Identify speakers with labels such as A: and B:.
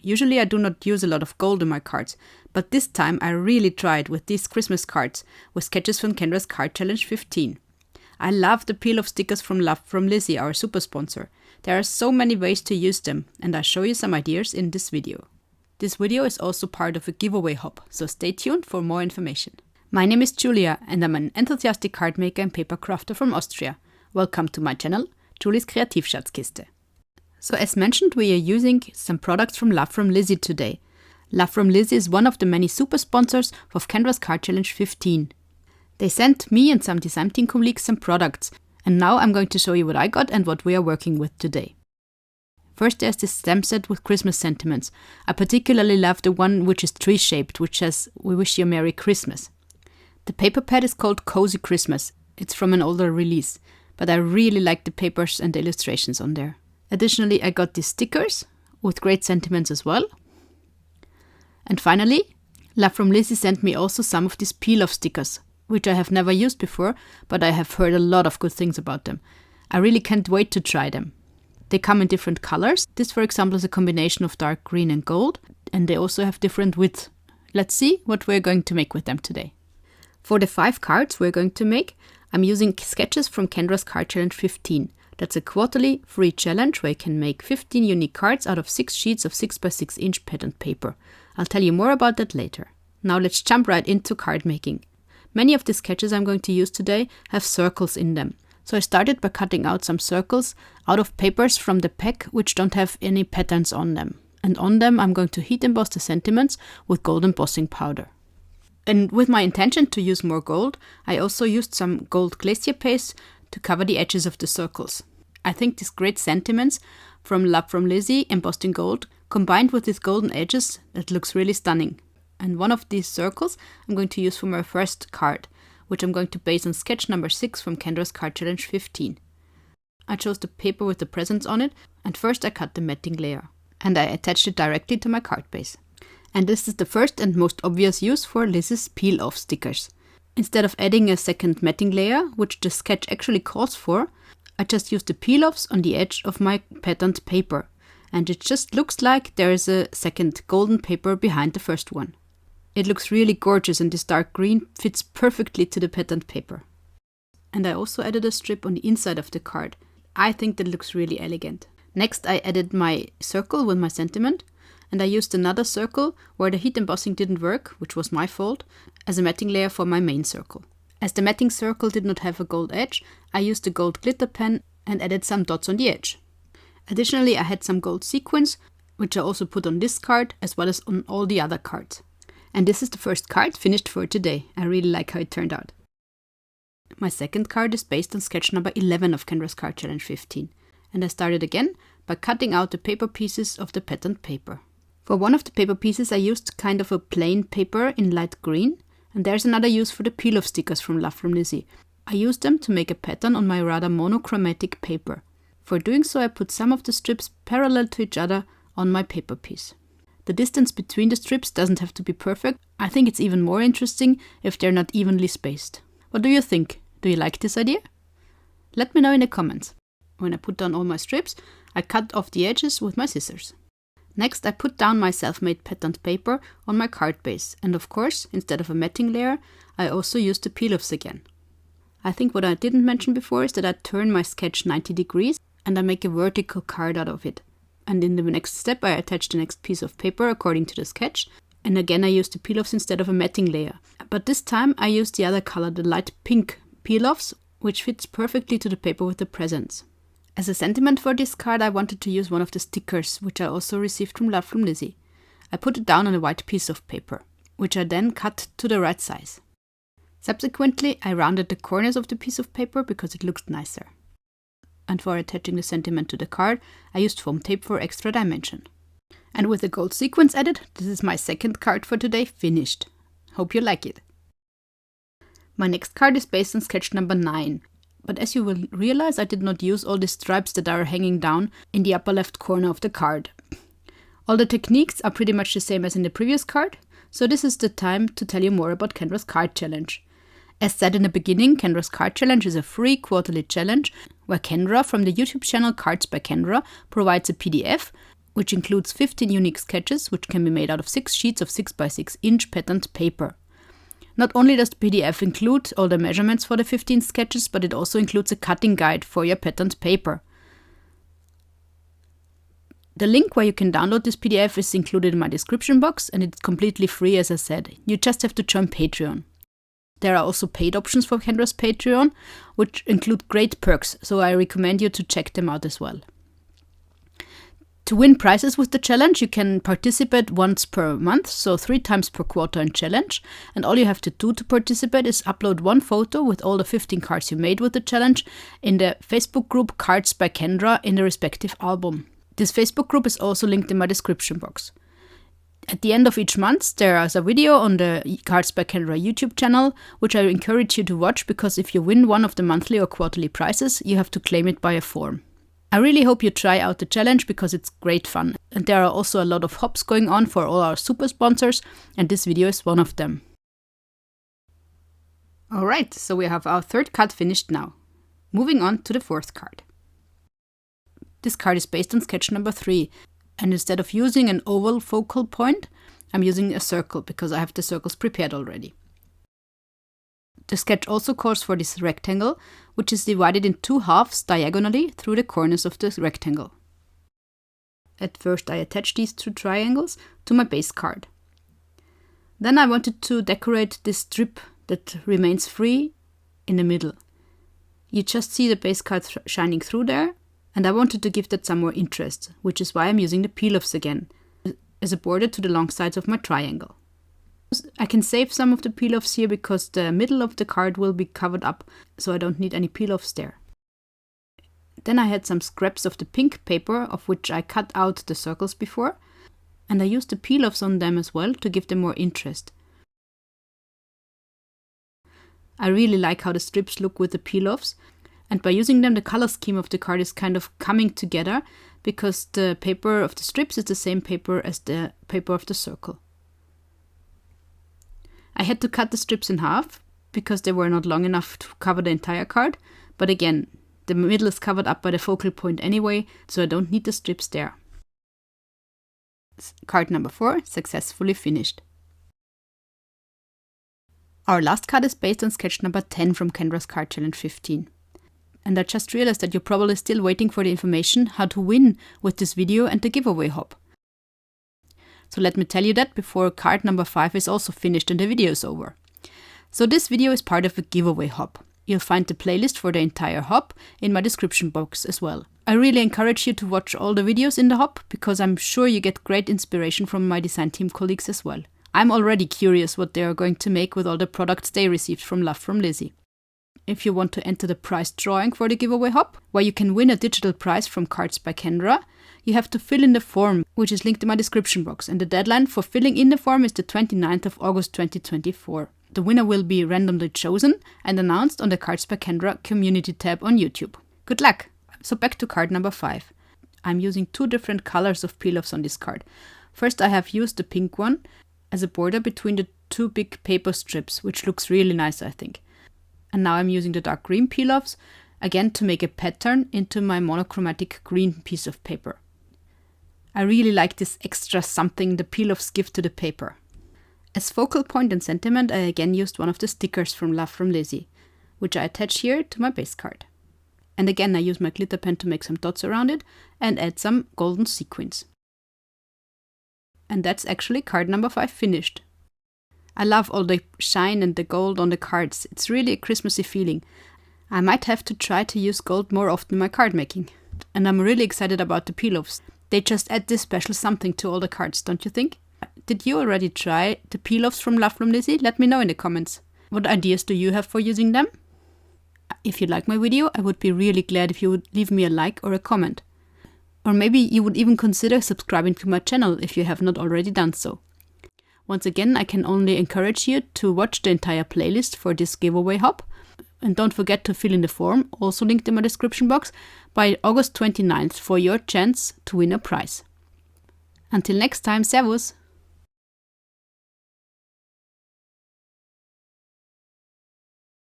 A: Usually I do not use a lot of gold in my cards, but this time I really tried with these Christmas cards with sketches from Kendra's Card Challenge 15. I love the peel of stickers from Lizi, our super sponsor. There are so many ways to use them, and I'll show you some ideas in this video. This video is also part of a giveaway hop, so stay tuned for more information. My name is Julia, and I'm an enthusiastic card maker and paper crafter from Austria. Welcome to my channel, Julie's Kreativschatzkiste. So as mentioned, we are using some products from Lizi today. Lizi is one of the many super sponsors of Kendra's Card Challenge 15. They sent me and some design team colleagues some products, and now I'm going to show you what I got and what we are working with today. First, there's this stamp set with Christmas sentiments. I particularly love the one which is tree-shaped, which says, "We wish you a Merry Christmas." The paper pad is called Cozy Christmas. It's from an older release, but I really like the papers and the illustrations on there. Additionally, I got these stickers with great sentiments as well. And finally, Lizi sent me also some of these peel-off stickers, which I have never used before, but I have heard a lot of good things about them. I really can't wait to try them. They come in different colors. This, for example, is a combination of dark green and gold, and they also have different width. Let's see what we're going to make with them today. For the 5 cards we're going to make, I'm using sketches from Kendra's Card Challenge 15. That's a quarterly free challenge where you can make 15 unique cards out of 6 sheets of 6x6 inch patterned paper. I'll tell you more about that later. Now let's jump right into card making. Many of the sketches I'm going to use today have circles in them. So I started by cutting out some circles out of papers from the pack which don't have any patterns on them. And on them I'm going to heat emboss the sentiments with gold embossing powder. And with my intention to use more gold, I also used some gold glacier paste to cover the edges of the circles. I think these great sentiments from Lizi embossed in gold combined with these golden edges, that looks really stunning. And one of these circles I'm going to use for my first card, which I'm going to base on sketch number 6 from Kendra's Card Challenge 15. I chose the paper with the presents on it, and first I cut the matting layer. And I attached it directly to my card base. And this is the first and most obvious use for Lizi's peel-off stickers. Instead of adding a second matting layer, which the sketch actually calls for, I just used the peel-offs on the edge of my patterned paper. And it just looks like there is a second golden paper behind the first one. It looks really gorgeous, and this dark green fits perfectly to the patterned paper. And I also added a strip on the inside of the card. I think that looks really elegant. Next I added my circle with my sentiment, and I used another circle where the heat embossing didn't work, which was my fault, as a matting layer for my main circle. As the matting circle did not have a gold edge, I used a gold glitter pen and added some dots on the edge. Additionally, I had some gold sequins, which I also put on this card as well as on all the other cards. And this is the first card finished for today. I really like how it turned out. My second card is based on sketch number 11 of Kendra's Card Challenge 15. And I started again by cutting out the paper pieces of the patterned paper. For one of the paper pieces I used kind of a plain paper in light green. And there's another use for the peel-off stickers from Lizi. I used them to make a pattern on my rather monochromatic paper. For doing so I put some of the strips parallel to each other on my paper piece. The distance between the strips doesn't have to be perfect. I think it's even more interesting if they're not evenly spaced. What do you think? Do you like this idea? Let me know in the comments. When I put down all my strips, I cut off the edges with my scissors. Next, I put down my self-made patterned paper on my card base. And of course, instead of a matting layer, I also used the peel-offs again. I think what I didn't mention before is that I turn my sketch 90 degrees and I make a vertical card out of it. And in the next step, I attach the next piece of paper according to the sketch. And again, I used the peel-offs instead of a matting layer. But this time, I used the other color, the light pink peel-offs, which fits perfectly to the paper with the presents. As a sentiment for this card, I wanted to use one of the stickers, which I also received from Lizi. I put it down on a white piece of paper, which I then cut to the right size. Subsequently, I rounded the corners of the piece of paper because it looked nicer. And for attaching the sentiment to the card, I used foam tape for extra dimension. And with the gold sequins added, this is my second card for today finished. Hope you like it. My next card is based on sketch number 9. But as you will realize, I did not use all the stripes that are hanging down in the upper left corner of the card. All the techniques are pretty much the same as in the previous card, so this is the time to tell you more about Kendra's Card Challenge. As said in the beginning, Kendra's Card Challenge is a free quarterly challenge where Kendra from the YouTube channel Cards by Kendra provides a PDF which includes 15 unique sketches, which can be made out of 6 sheets of 6x6 inch patterned paper. Not only does the PDF include all the measurements for the 15 sketches, but it also includes a cutting guide for your patterned paper. The link where you can download this PDF is included in my description box, and it's completely free, as I said. You just have to join Patreon. There are also paid options for Kendra's Patreon, which include great perks, so I recommend you to check them out as well. To win prizes with the challenge, you can participate once per month, so 3 times per quarter in challenge, and all you have to do to participate is upload one photo with all the 15 cards you made with the challenge in the Facebook group Cards by Kendra in the respective album. This Facebook group is also linked in my description box. At the end of each month, there is a video on the Cards by Kendra YouTube channel, which I encourage you to watch, because if you win one of the monthly or quarterly prizes, you have to claim it by a form. I really hope you try out the challenge, because it's great fun. And there are also a lot of hops going on for all our super sponsors, and this video is one of them. Alright, so we have our third card finished now. Moving on to the fourth card. This card is based on sketch number 3, and instead of using an oval focal point, I'm using a circle, because I have the circles prepared already. The sketch also calls for this rectangle, which is divided in 2 halves diagonally through the corners of the rectangle. At first I attach these 2 triangles to my base card. Then I wanted to decorate this strip that remains free in the middle. You just see the base card shining through there, and I wanted to give that some more interest, which is why I'm using the peel-offs again, as a border to the long sides of my triangle. I can save some of the peel-offs here, because the middle of the card will be covered up, so I don't need any peel-offs there. Then I had some scraps of the pink paper, of which I cut out the circles before, and I used the peel-offs on them as well to give them more interest. I really like how the strips look with the peel-offs, and by using them, the color scheme of the card is kind of coming together, because the paper of the strips is the same paper as the paper of the circle. I had to cut the strips in half, because they were not long enough to cover the entire card, but again, the middle is covered up by the focal point anyway, so I don't need the strips there. Card number 4, successfully finished. Our last card is based on sketch number 10 from Kendra's Card Challenge 15. And I just realized that you're probably still waiting for the information how to win with this video and the giveaway hop. So let me tell you that before card number 5 is also finished and the video is over. So this video is part of a giveaway hop. You'll find the playlist for the entire hop in my description box as well. I really encourage you to watch all the videos in the hop, because I'm sure you get great inspiration from my design team colleagues as well. I'm already curious what they are going to make with all the products they received from Love from Lizi. If you want to enter the prize drawing for the giveaway hop, where you can win a digital prize from Cards by Kendra, you have to fill in the form, which is linked in my description box, and the deadline for filling in the form is the 29th of August 2024. The winner will be randomly chosen and announced on the Cards by Kendra community tab on YouTube. Good luck! So back to card number 5. I'm using 2 different colors of peel-offs on this card. First, I have used the pink one as a border between the 2 big paper strips, which looks really nice, I think. And now I'm using the dark green peel-offs, again to make a pattern into my monochromatic green piece of paper. I really like this extra something the peel-offs give to the paper. As focal point and sentiment, I again used one of the stickers from Love from Lizi, which I attach here to my base card. And again I use my glitter pen to make some dots around it and add some golden sequins. And that's actually card number 5 finished. I love all the shine and the gold on the cards. It's really a Christmassy feeling. I might have to try to use gold more often in my card making. And I'm really excited about the peel-offs. They just add this special something to all the cards, don't you think? Did you already try the peel-offs from Love from Lizi? Let me know in the comments. What ideas do you have for using them? If you like my video, I would be really glad if you would leave me a like or a comment. Or maybe you would even consider subscribing to my channel if you have not already done so. Once again, I can only encourage you to watch the entire playlist for this giveaway hop. And don't forget to fill in the form, also linked in my description box, by August 29th for your chance to win a prize. Until next time, servus!